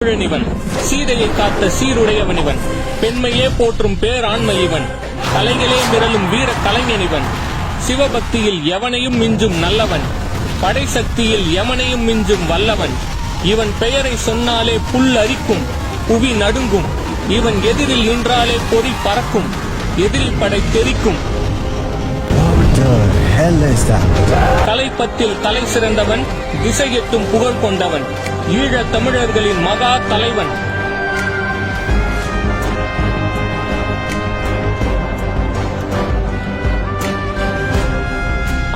இவன் சீதையை காத்த சீருடையவன் இவன், பெண்மையே போற்றும் பேராண்மை இவன், கலைகளே மிரளும் வீர கலைஞன் இவன், சிவபக்தியில் எவனையும் மிஞ்சும் நல்லவன், படைசக்தியில் எவனையும் மிஞ்சும் வல்லவன். இவன் பெயரை சொன்னாலே புல் அரிக்கும், புவி நடுங்கும். இவன் எதிரில் நின்றாலே பொறி பறக்கும், எதிரி படை தெரிக்கும். கலைப்பத்தில் தலை சிறந்தவன், திசையெட்டும் புகழ் கொண்டவன், ஈழத் தமிழர்களின் மகா தலைவன்.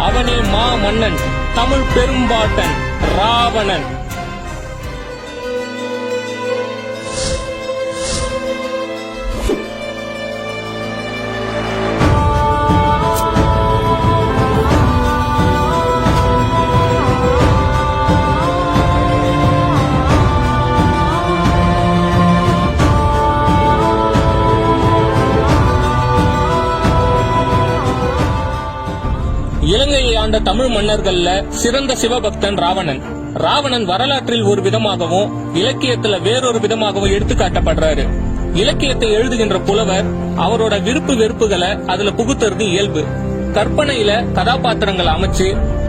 அவனே மா மன்னன், தமிழ் பெரும்பாட்டன் ராவணன். இலங்கையை ஆண்ட தமிழ் மன்னர்கள்ல சிறந்த சிவபக்தன் ராவணன். ராவணன் வரலாற்றில் ஒரு விதமாகவும் இலக்கியத்துல வேறொரு விதமாகவும் எடுத்துக்காட்டப்படுறாரு. இலக்கியத்தை எழுதுகின்ற புலவர் அவரோட விருப்பு வெறுப்புகளை அதுல புகுத்துறது இயல்பு. கற்பனையில கதாபாத்திரங்களை அமைச்சு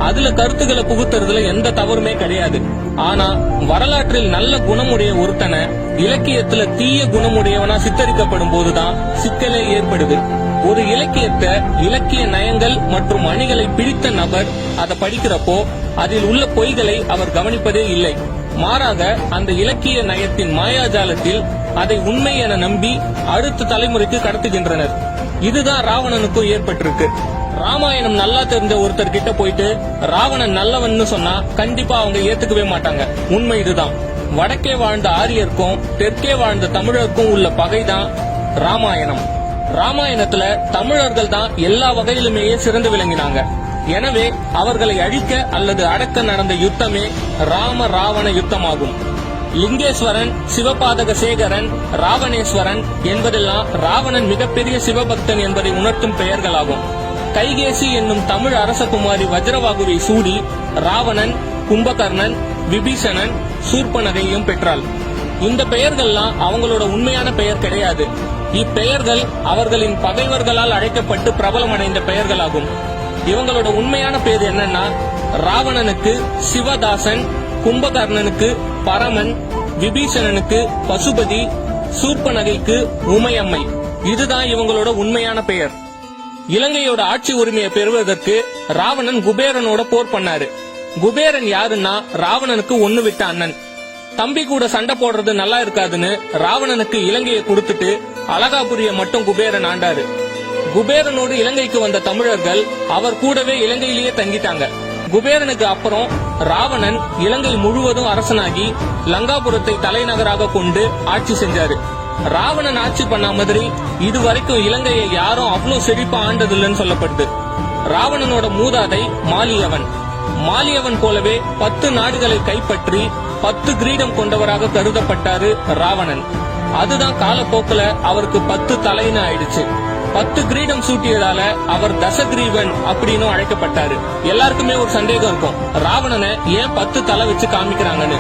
அதுல கருத்துக்களை புகுத்துறதுல எந்த தவறுமே கிடையாது. ஆனா வரலாற்றில் நல்ல குணமுடைய ஒருத்தனை இலக்கியத்துல தீய குணமுடையவனா சித்தரிக்கப்படும் போதுதான் சிக்கலே ஏற்படுது. ஒரு இலக்கியத்தை இலக்கிய நயங்கள் மற்றும் அணிகளை பிடித்த நபர் அதை படிக்கிறப்போ அதில் உள்ள பொய்களை அவர் கவனிப்பதே இல்லை. மாறாக அந்த இலக்கிய நயத்தின் மாயாஜாலத்தில் அதை உண்மை என நம்பி அடுத்த தலைமுறைக்கு கடத்துகின்றனர். இதுதான் ராவணனுக்கும் ஏற்பட்டிருக்கு. ராமாயணம் நல்லா தெரிஞ்ச ஒருத்தர் கிட்ட போயிட்டு ராவணன் நல்லவன் சொன்னா கண்டிப்பா அவங்க ஏத்துக்கவே மாட்டாங்க. உண்மை இதுதான். வடக்கே வாழ்ந்த ஆரியருக்கும் தெற்கே வாழ்ந்த தமிழருக்கும் உள்ள பகைதான் ராமாயணம். ராமாயணத்துல தமிழர்கள் தான் எல்லா வகையிலுமே சிறந்து விளங்கினாங்க. எனவே அவர்களை அழிக்க அல்லது அடக்க நடந்த யுத்தமே ராம ராவண யுத்தமாகும். லிங்கேஸ்வரன், சிவபாதக சேகரன், ராவணேஸ்வரன் என்பதெல்லாம் ராவணன் மிகப்பெரிய சிவபக்தன் என்பதை உணர்த்தும் பெயர்களாகும். கைகேசி என்னும் தமிழ் அரசகுமாரி வஜ்ரவாகுவை சூடி ராவணன், கும்பகர்ணன், விபீஷணன், சூர்பனகையும் பெற்றாள். இந்த பெயர்கள்லாம் அவங்களோட உண்மையான பெயர் கிடையாது. இப்பெயர்கள் அவர்களின் பகைவர்களால் அழைக்கப்பட்டு பிரபலமடைந்த பெயர்களாகும். இவங்களோட உண்மையான பேர் என்னன்னா, ராவணனுக்கு சிவதாசன், கும்பகர்ணனுக்கு பரமன், விபீஷணனுக்கு பசுபதி, சூர்பனகைக்கு உமையம்மை. இதுதான் இவங்களோட உண்மையான பெயர். இலங்கையோட ஆட்சி உரிமையை பெறுவதற்கு ராவணன் குபேரனோட போர் பண்ணாரு. குபேரன் யாருன்னா ராவணனுக்கு ஒண்ணு விட்ட அண்ணன். தம்பி கூட சண்டை போடுறது நல்லா இருக்காதுன்னு ராவணனுக்கு இலங்கையை கொடுத்துட்டு அலகாபுரிய மட்டும் குபேரன் ஆண்டாரு. குபேரனோடு இலங்கைக்கு வந்த தமிழர்கள் அவர் கூடவே இலங்கையிலேயே தங்கிட்டாங்க. குபேரனுக்கு அப்புறம் ராவணன் இலங்கை முழுவதும் அரசனாகி லங்காபுரத்தை தலைநகராக கொண்டு ஆட்சி செஞ்சாரு. ராவணன் ஆட்சி பண்ண மாதிரி இதுவரைக்கும் இலங்கையை யாரும் அவ்வளவு செழிப்பா ஆண்டதில்லைன்னு சொல்லப்படுது. ராவணனோட மூதாதை மாலியவன். மாலியவன் போலவே 10 நாடுகளை கைப்பற்றி 10 கிரீடம் கொண்டவராக கருதப்பட்டாரு ராவணன். அதுதான் காலப்போக்கில அவருக்கு 10 தலைன்னு ஆயிடுச்சு. 10 கிரீடம் சூட்டியதால அவர் தசகிரீவன் அப்படின்னு அழைக்கப்பட்டாரு. எல்லாருக்குமே ஒரு சந்தேகம் இருக்கும், ராவணனை ஏன் 10 தலை வச்சு காமிக்கிறாங்கன்னு.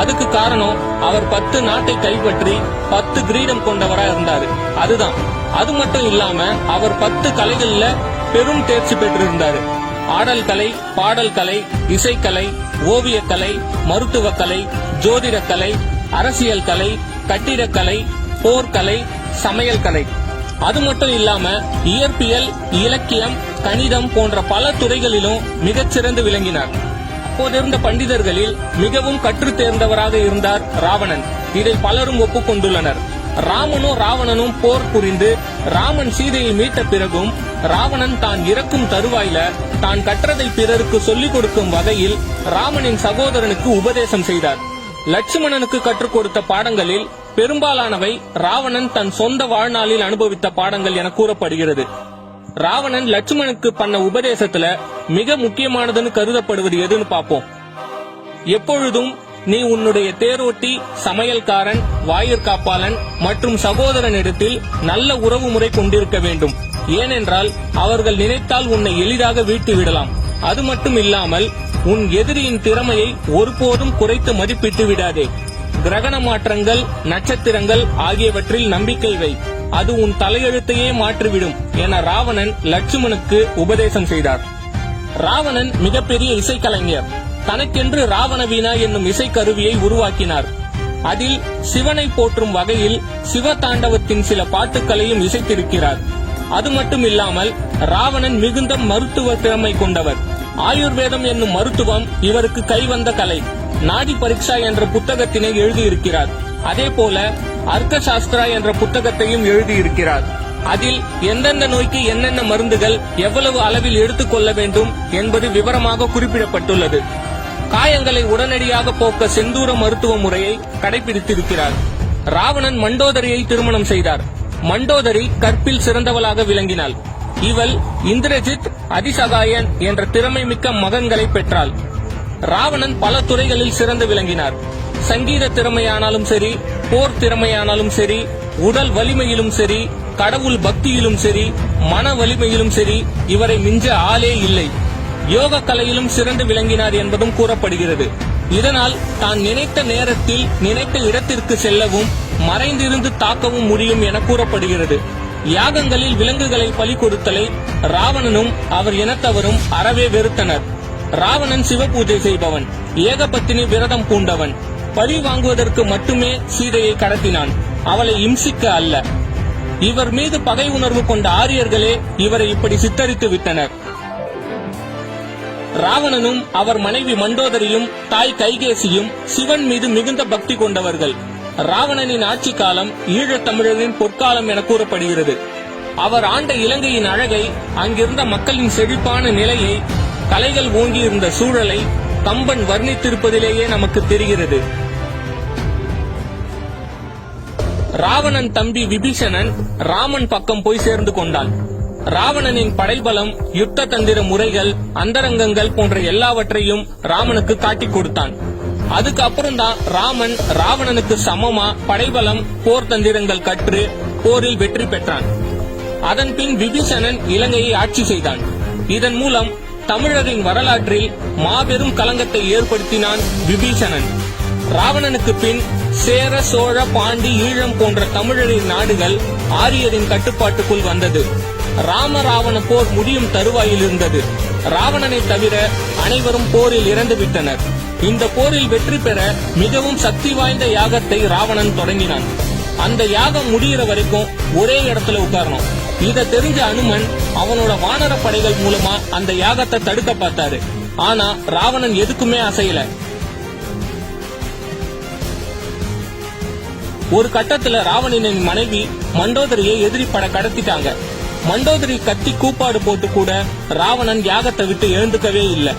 அதுக்கு காரணம் அவர் 10 நாட்டை கைப்பற்றி 10 கிரீடம் கொண்டவரா இருந்தாரு. அதுதான். அது மட்டும் இல்லாம அவர் 10 கலைகள்ல பெரும் தேர்ச்சி பெற்றிருந்தாரு. ஆடல் கலை, பாடல் கலை, இசைக்கலை, ஓவியக்கலை, மருத்துவக்கலை, ஜோதிடக்கலை, அரசியல் கலை, கட்டிடக்கலை, போர்க்கலை, சமையல் கலை. அது மட்டும் இல்லாம இயற்பியல், இலக்கியம், கணிதம் போன்ற பல துறைகளிலும் மிகச்சிறந்து விளங்கினார். அப்போதிருந்த பண்டிதர்களில் மிகவும் கற்று தேர்ந்தவராக இருந்தார் ராவணன். இதை பலரும் ஒப்புக்கொண்டுள்ளனர். ராமனும் ராவணனும் போர் புரிந்து ராமன் சீதையை மீட்ட பிறகும் ராவணன் தான் இறக்கும் தருவாயில தான் கற்றதை பிறருக்கு சொல்லிக் கொடுக்கும் வகையில் ராமனின் சகோதரனுக்கு உபதேசம் செய்தார். லட்சுமணனுக்கு கற்றுக் கொடுத்த பாடங்களில் பெரும்பாலானவை ராவணன் தன் சொந்த வாழ்நாளில் அனுபவித்த பாடங்கள் என கூறப்படுகிறது. ராவணன் லட்சுமணனுக்கு பண்ண உபதேசத்துல மிக முக்கியமானதுன்னு கருதப்படுவது எதுன்னு பார்ப்போம். எப்பொழுதும் நீ உன்னுடைய தேரோட்டி, சமையல்காரன், வாயிற்காப்பாளன் மற்றும் சகோதரனிடத்தில் நல்ல உறவு முறை கொண்டிருக்க வேண்டும். ஏனென்றால் அவர்கள் நினைத்தால் உன்னை எளிதாக வீழ்த்தி விடலாம். அது மட்டும் இல்லாமல் உன் எதிரியின் திறமையை ஒருபோதும் குறைத்து மதிப்பிட்டு விடாதே. கிரகண மாற்றங்கள், நட்சத்திரங்கள் ஆகியவற்றில் நம்பிக்கை வை, அது உன் தலையெழுத்தையே மாற்றிவிடும் என ராவணன் லட்சுமணுக்கு உபதேசம் செய்தார். ராவணன் மிகப்பெரிய இசைக்கலைஞர். தனக்கென்று ராவண வீணா என்னும் இசைக்கருவியை உருவாக்கினார். அதில் சிவனை போற்றும் வகையில் சிவ தாண்டவத்தின் சில பாட்டுக்களையும் இசைத்திருக்கிறார். அது மட்டும் இல்லாமல் ராவணன் மிகுந்த மருத்துவ திறமை கொண்டவர். ஆயுர்வேதம் என்னும் மருத்துவம் இவருக்கு கைவந்த கலை. நாடி பரீட்சா என்ற புத்தகத்தினை எழுதியிருக்கிறார். அதே போல அர்க்க சாஸ்திரா என்ற புத்தகத்தையும் எழுதியிருக்கிறார். அதில் எந்தெந்த நோய்க்கு என்னென்ன மருந்துகள் எவ்வளவு அளவில் எடுத்துக்கொள்ள வேண்டும் என்பது விவரமாக குறிப்பிடப்பட்டுள்ளது. காயங்களை உடனடியாக போக்க செந்தூர மருத்துவ முறையை கடைபிடித்திருக்கிறார். ராவணன் மண்டோதரியை திருமணம் செய்தார். மண்டோதரி கற்பில் சிறந்தவளாக விளங்கினாள். இவள் இந்திரஜித், அதிசகாயன் என்ற திறமை மிக்க மகன்களை பெற்றாள். ராவணன் பல துறைகளில் சிறந்து விளங்கினார். சங்கீத திறமையானாலும் சரி, போர் திறமையானாலும் சரி, உடல் வலிமையிலும் சரி, கடவுள் பக்தியிலும் சரி, மன வலிமையிலும் சரி, இவரை மிஞ்ச ஆளே இல்லை. யோக கலையிலும் சிறந்து விளங்கினார் என்பதும் கூறப்படுகிறது. இதனால் தான் நினைத்த நேரத்தில் நினைத்த இடத்திற்கு செல்லவும் மறைந்திருந்து தாக்கவும் முடியும் என கூறப்படுகிறது. யாகங்களில் விலங்குகளை பலி கொடுத்தலை ராவணனும் அவர் இனத்தவரும் அறவே வெறுத்தனர். ராவணன் சிவ பூஜை செய்பவன், ஏகபத்தினி விரதம் பூண்டவன். பழி வாங்குவதற்கு மட்டுமே சீதையை கடத்தினான், அவளை இம்சிக்க அல்ல. இவர் மீது பகை உணர்வு கொண்ட ஆரியர்களே இவரை இப்படி சித்தரித்து விட்டனர். ராவணனும் அவர் மனைவி மண்டோதரியும் தாய் கைகேசியும் சிவன் மீது மிகுந்த பக்தி கொண்டவர்கள். ராவணனின் ஆட்சி காலம் ஈழத் தமிழரின் பொற்காலம் என கூறப்படுகிறது. அவர் ஆண்ட இலங்கையின் அழகை, அங்கிருந்த மக்களின் செழிப்பான நிலையை, கலைகள் ஓங்கியிருந்த சூழலை கம்பன் வர்ணித்திருப்பதிலேயே நமக்கு தெரிகிறது. ராவணன் தம்பி விபீஷணன் ராமன் பக்கம் போய் சேர்ந்து கொண்டான். ராவணனின் படைபலம், யுத்த தந்திர முறைகள், அந்தரங்கங்கள் போன்ற எல்லாவற்றையும் ராமனுக்கு காட்டிக் கொடுத்தான். அதுக்கு அப்புறம் தான் ராமன் ராவணனுக்கு சமமா படைபலம், போர் தந்திரங்கள் கற்று போரில் வெற்றி பெற்றான். அதன் பின் விபீஷணன் இலங்கையை ஆட்சி செய்தான். இதன் மூலம் தமிழரின் வரலாற்றில் மாபெரும் களங்கத்தை ஏற்படுத்தினான் விபீஷணன். ராவணனுக்கு பின் சேர, சோழ, பாண்டி, ஈழம் போன்ற தமிழரின் நாடுகள் ஆரியரின் கட்டுப்பாட்டுக்குள் வந்தது. ராம ராவண போர் முடியும் தருவாயில் இருந்தது. ராவணனை தவிர அனைவரும் போரில் இறந்துவிட்டனர். இந்த போரில் வெற்றி பெற மிகவும் சக்தி வாய்ந்த யாகத்தை ராவணன் தொடங்கினான். அந்த யாகம் முடிகிற வரைக்கும் ஒரே இடத்துல உட்காரணும். இத தெரிஞ்ச அனுமன் அவனோட வானர படைகள் மூலமா அந்த யாகத்தை தடுக்க பார்த்தாரு. ஆனா ராவணன் எதுக்குமே அசையல. ஒரு கட்டத்துல ராவணனின் மனைவி மண்டோதரியை எதிரி பட கடத்திட்டாங்க. மண்டோதரி கத்தி கூப்பாடு போட்டு கூட ராவணன் யாகத்தை விட்டு எழுந்துக்கவே இல்லை.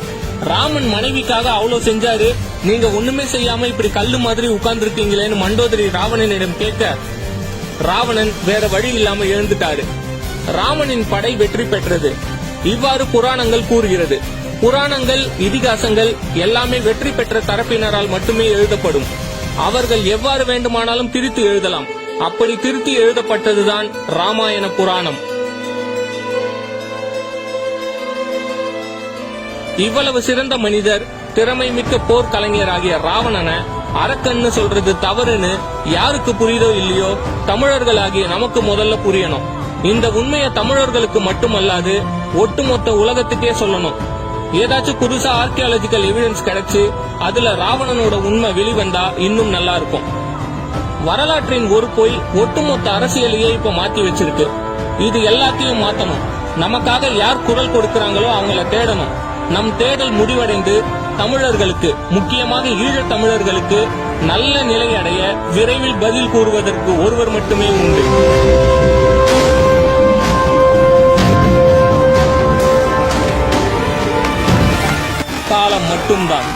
ராமன் மனைவிக்காக அவ்வளவு செஞ்சாரு, நீங்க ஒண்ணுமே செய்யாம இப்படி கல்லு மாதிரி உட்கார்ந்துருக்கீங்களேன்னு மண்டோதரி ராவணனிடம் கேட்க, ராவணன் வேற வழி இல்லாம எழுந்துட்டாரு. ராமனின் படை வெற்றி பெற்றது. இவ்வாறு புராணங்கள் கூறுகிறது. புராணங்கள், இதிகாசங்கள் எல்லாமே வெற்றி பெற்ற தரப்பினரால் மட்டுமே எழுதப்படும். அவர்கள் எவ்வாறு வேண்டுமானாலும் திருத்தி எழுதலாம். அப்படி திருத்தி எழுதப்பட்டதுதான் ராமாயண புராணம். இவ்வளவு சிறந்த மனிதர், திறமை மிக்க போர் கலைஞராகிய ராவணனை அரக்கன்னு சொல்றது தவறுன்னு யாருக்கு புரியுதோ இல்லையோ, தமிழர்களாகிய நமக்கு முதல்ல புரியணும். இந்த உண்மையை தமிழர்களுக்கு மட்டுமல்லாது ஒட்டுமொத்த உலகத்துக்கே சொல்லணும். ஏதாச்சும் புதுசா ஆர்கியாலஜிக்கல் எவிடன்ஸ் கிடைச்சு அதுல ராவணனோட உண்மை வெளிவந்தா இன்னும் நல்லா இருக்கும். வரலாற்றின் ஒரு பொய் ஒட்டுமொத்த அரசியலையே இப்ப மாத்தி வச்சிருக்கு. இது எல்லாத்தையும் மாத்தணும். நமக்காக யார் குரல் கொடுக்கறாங்களோ அவங்கள தேடணும். நம் தேடல் முடிவடைந்து தமிழர்களுக்கு, முக்கியமாக ஈழத் தமிழர்களுக்கு நல்ல நிலை அடைய விரைவில் பதில் கூறுவதற்கு ஒருவர் மட்டுமே உண்டு. காலம் மட்டும்தான்.